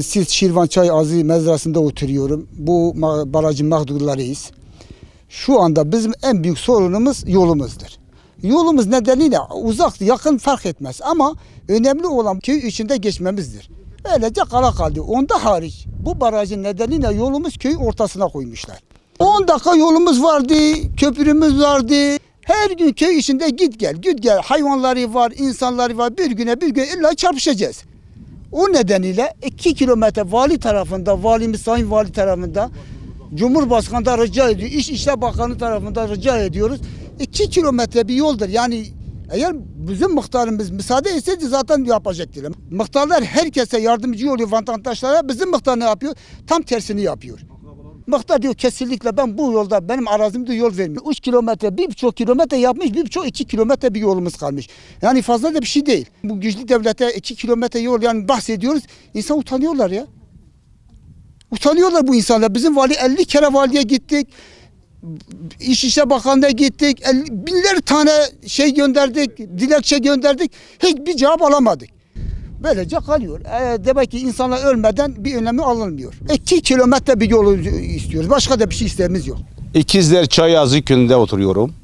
Silt Şirvan Çay Ağzı mezrasında oturuyorum. Bu barajın mağdurlarıyız. Şu anda bizim en büyük sorunumuz yolumuzdur. Yolumuz nedeniyle uzak yakın fark etmez ama önemli olan köy içinde geçmemizdir. Öylece kala kaldı. Onda hariç bu barajın nedeniyle yolumuz köy ortasına koymuşlar. 10 dakika yolumuz vardı, köprümüz vardı. Her gün köy içinde git gel hayvanları var, insanları var. Bir güne illa çarpışacağız. O nedeniyle 2 kilometre vali tarafında, valimiz Sayın Vali tarafında, Cumhurbaşkanı da rica ediyor, İçişleri Bakanı tarafından rica ediyoruz. 2 kilometre bir yoldur. Yani eğer bizim muhtarımız müsaade etseydi zaten yapacaktır. Muhtarlar herkese yardımcı oluyor vatandaşlara. Bizim muhtar ne yapıyor? Tam tersini yapıyor. Muhtar diyor kesinlikle ben bu yolda benim arazimde yol vermiyor. 3 kilometre, 1,5 kilometre yapmış, 2 kilometre bir yolumuz kalmış. Yani fazla da bir şey değil. Bu güçlü devlete 2 kilometre yol yani bahsediyoruz. İnsan utanıyorlar ya. Utanıyorlar bu insanlar. Bizim vali 50 kere valiye gittik. İçişleri Bakanı'na gittik. Binler tane şey gönderdik, dilekçe gönderdik. Hiçbir cevap alamadık. Böylece kalıyor. Demek ki insanlar ölmeden bir önlemi alınmıyor. 2 kilometre bir yol istiyoruz. Başka da bir şey isteğimiz yok. İkizler Çayazı köyünde oturuyorum.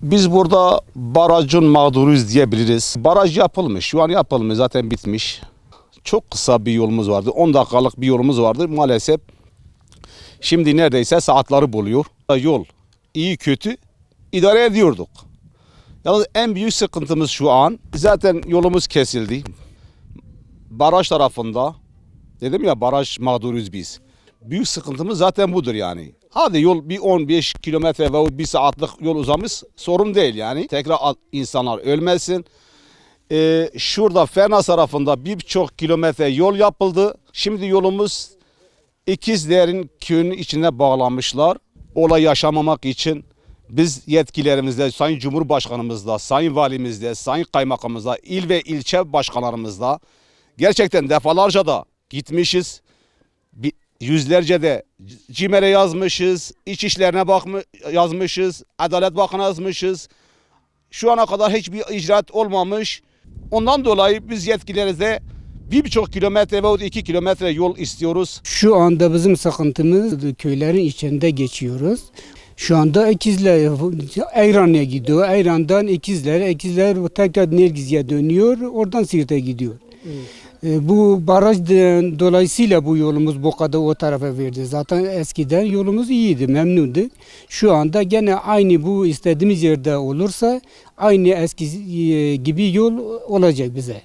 Biz burada barajın mağduruyuz diyebiliriz. Baraj yapılmış, şu an yapılmış, zaten bitmiş. Çok kısa bir yolumuz vardı. 10 dakikalık bir yolumuz vardı. Maalesef şimdi neredeyse saatleri buluyor. Yol iyi kötü idare ediyorduk. Yalnız en büyük sıkıntımız şu an zaten yolumuz kesildi. Baraj tarafında dedim ya baraj mağduruyuz biz. Büyük sıkıntımız zaten budur yani. Hadi yol bir 15 kilometre ve bir saatlik yol uzamış sorun değil yani. Tekrar insanlar ölmesin. Şurada Fernas tarafında 1,5 kilometre yol yapıldı. Şimdi yolumuz İkizler'in köyünün içine bağlanmışlar. Olay yaşamamak için biz yetkilerimizle, Sayın Cumhurbaşkanımızla, Sayın Valimizle, Sayın Kaymakamımızla, il ve ilçe başkanlarımızla gerçekten defalarca da gitmişiz. Yüzlerce de CİMER'e yazmışız, İçişlerine yazmışız, Adalet Bakanı yazmışız. Şu ana kadar hiçbir icraat olmamış. Ondan dolayı biz yetkililerimize 1,5 kilometre ve 2 kilometre yol istiyoruz. Şu anda bizim sıkıntımız köylerin içinde geçiyoruz. Şu anda İkizler Eyran'a gidiyor. Eyran'dan İkizler tekrar Nergiz'e dönüyor. Oradan Siirt'e gidiyor. Bu baraj dolayısıyla bu yolumuz bu kadar o tarafa verdi. Zaten eskiden yolumuz iyiydi, memnunduk. Şu anda gene aynı bu istediğimiz yerde olursa aynı eski gibi yol olacak bize.